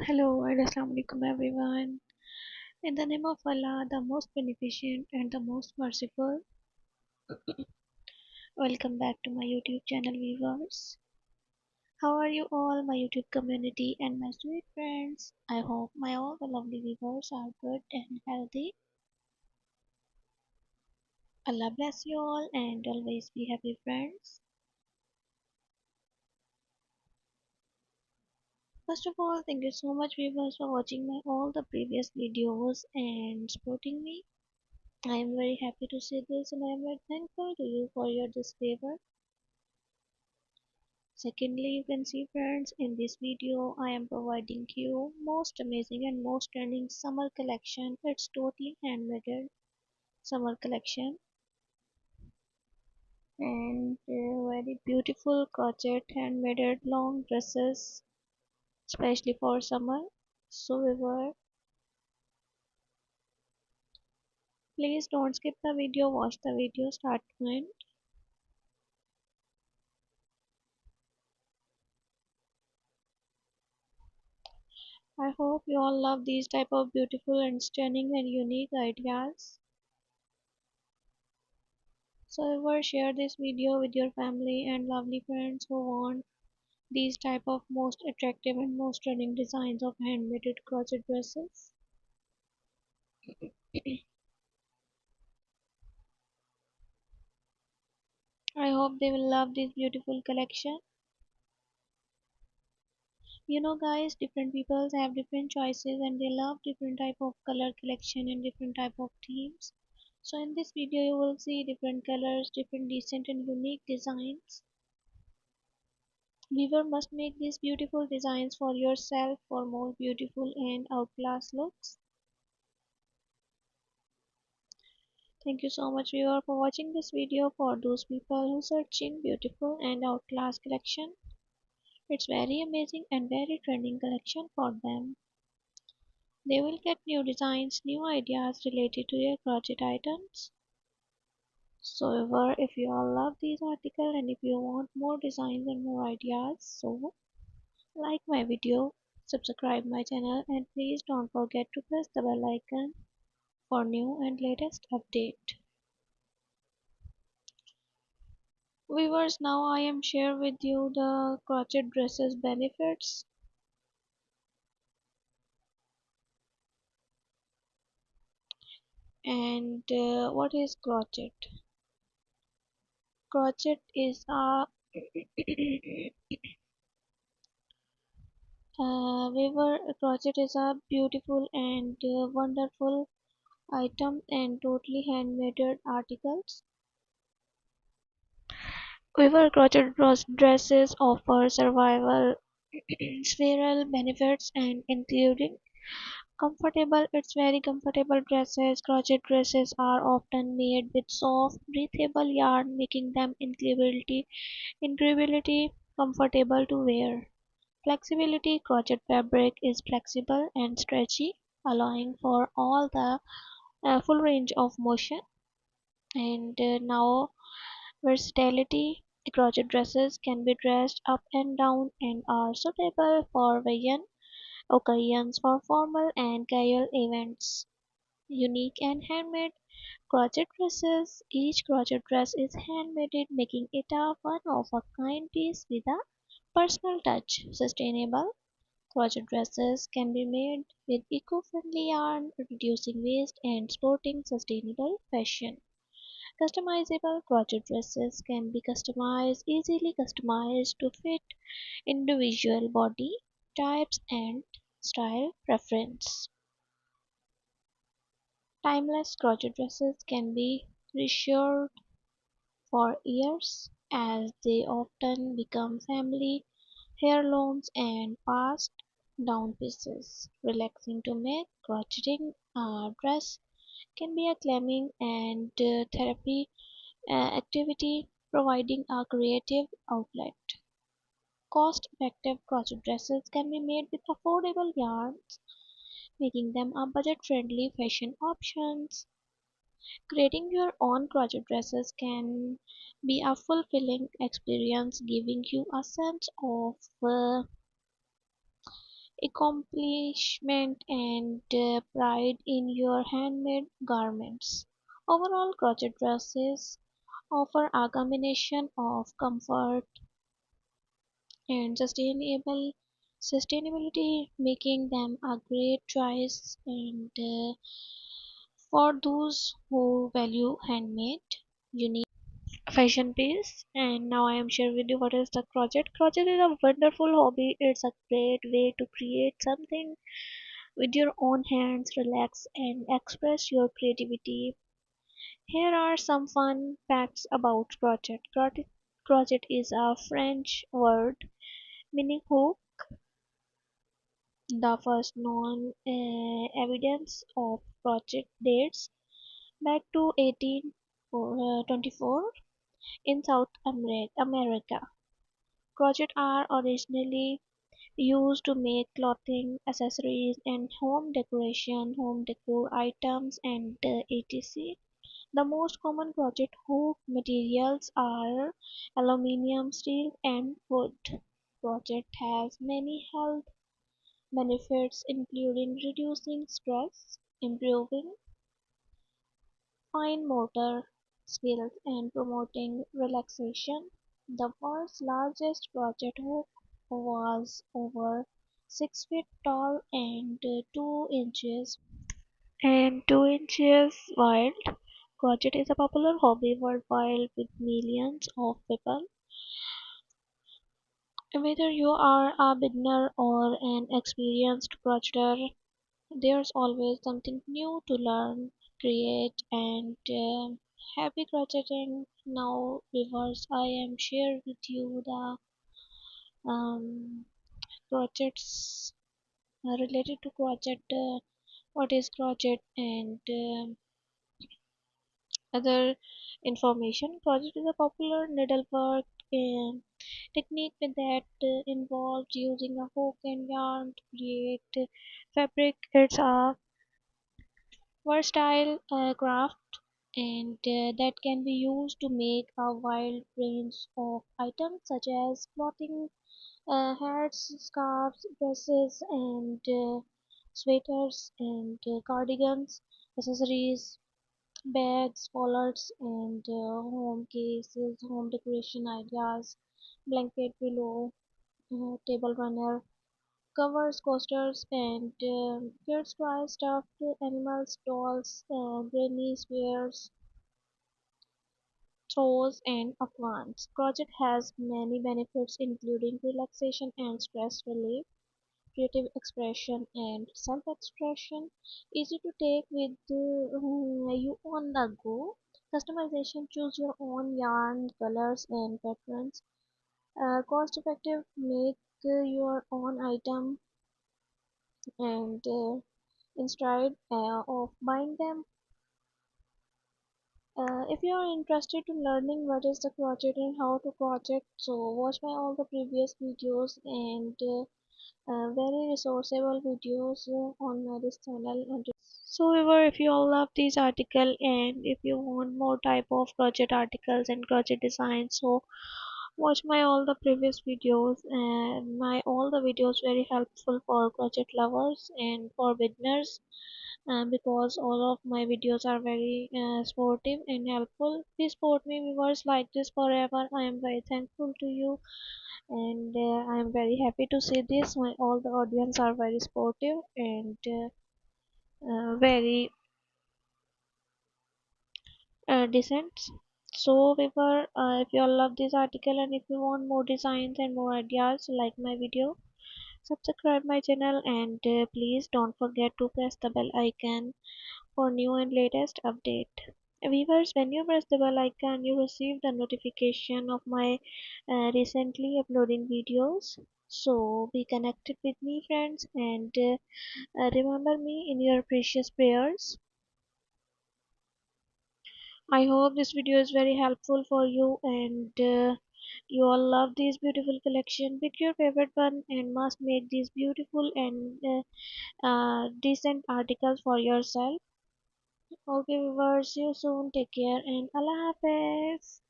Hello and Assalamu alaikum everyone. In the name of Allah, the most beneficent and the most merciful, welcome back to my YouTube channel viewers. How are you all, my YouTube community and my sweet friends? I hope my all the lovely viewers are good and healthy. Allah bless you all and always be happy friends. First of all, thank you so much viewers for watching my all the previous videos and supporting me. I am very happy to see this and I am very thankful to you for your this favor. Secondly, you can see friends, in this video I am providing you most amazing and most trending summer collection. It's totally handmade summer collection and very beautiful crochet handmade long dresses especially for summer. So please don't skip the video, watch the video start to end. I hope you all love these type of beautiful and stunning and unique ideas. So ever share this video with your family and lovely friends who want these type of most attractive and most stunning designs of handmade crochet dresses. I hope they will love this beautiful collection. You know guys, different people have different choices and they love different type of color collection and different type of themes. So in this video you will see different colors, different decent and unique designs. Weaver must make these beautiful designs for yourself for more beautiful and outclass looks. Thank you so much viewer for watching this video. For those people who searching beautiful and outclass collection, it's very amazing and very trending collection for them. They will get new designs, new ideas related to their crochet items. So if you all love these articles and if you want more designs and more ideas, so like my video, subscribe my channel and please don't forget to press the bell icon for new and latest update. Viewers, now I am share with you the crochet dresses benefits. And what is crochet? Crochet is a crochet is a beautiful and wonderful item and totally handmade articles. Weaver crochet dresses offer survival several benefits and including comfortable. It's very comfortable dresses. Crochet dresses are often made with soft, breathable yarn, making them incredibly comfortable to wear. Flexibility. Crochet fabric is flexible and stretchy, allowing for all the full range of motion. And now versatility. Crochet dresses can be dressed up and down and are suitable for various occasions for formal and casual events. Unique and handmade crochet dresses. Each crochet dress is handmade, making it a one-of-a-kind piece with a personal touch. Sustainable crochet dresses can be made with eco-friendly yarn, reducing waste and supporting sustainable fashion. Customizable crochet dresses can be easily customized to fit individual body types and style preference. Timeless crochet dresses can be restored for years as they often become family heirlooms and passed down pieces. Relaxing to make crocheting a dress can be a calming and therapy activity, providing a creative outlet. Cost-effective crochet dresses can be made with affordable yarns, making them a budget-friendly fashion options. Creating your own crochet dresses can be a fulfilling experience, giving you a sense of accomplishment and pride in your handmade garments. Overall, crochet dresses offer a combination of comfort and sustainability, making them a great choice and for those who value handmade, unique fashion piece. And now I am sharing with you what is the crochet. Crochet is a wonderful hobby. It's a great way to create something with your own hands, relax and express your creativity. Here are some fun facts about crochet. Crochet is a French word meaning hook. The first known evidence of crochet dates back to 1824 in South America. Crochet are originally used to make clothing, accessories, and home decor items, and etc. The most common crochet hook materials are aluminium, steel, and wood. Crochet has many health benefits including reducing stress, improving fine motor skills, and promoting relaxation. The world's largest crochet hook was over 6 feet tall and 2 inches wide. Crochet is a popular hobby worldwide with millions of people. Whether you are a beginner or an experienced crocheter, there's always something new to learn, create, and happy crocheting. Now, viewers, I am share with you the um, crochets related to crochet. What is crochet and other information. Crochet is a popular needlework technique that involves using a hook and yarn to create fabric. It's a versatile craft and that can be used to make a wide range of items such as clothing, hats, scarves, dresses, and sweaters and cardigans, accessories, bags, wallets, and home cases, home decoration ideas, blanket pillow, table runner, covers, coasters, and kids' toys, stuffed animals, dolls, granny squares, throws, and appliances. Crochet has many benefits including relaxation and stress relief, creative expression and self-expression, easy to take with you on the go, customization, choose your own yarn, colors, and patterns, cost effective, make your own item and instead of buying them. If you are interested in learning what is the crochet and how to crochet, so watch my all the previous videos and very resourceable videos on my this channel. And so if you all love this article and if you want more type of crochet articles and crochet designs, so watch my all the previous videos, and my all the videos very helpful for crochet lovers and for beginners, because all of my videos are very sportive and helpful. Please support me viewers like this forever. I am very thankful to you and I am very happy to see this. My all the audience are very supportive and very decent. So viewer, if you all love this article and if you want more designs and more ideas, like my video, subscribe my channel and please don't forget to press the bell icon for new and latest update. Viewers, when you press the bell icon, you receive the notification of my recently uploading videos. So be connected with me, friends, and remember me in your precious prayers. I hope this video is very helpful for you and you all love this beautiful collection. Pick your favorite one and must make these beautiful and decent articles for yourself. Okay viewers, see you soon. Take care and Allah Hafiz.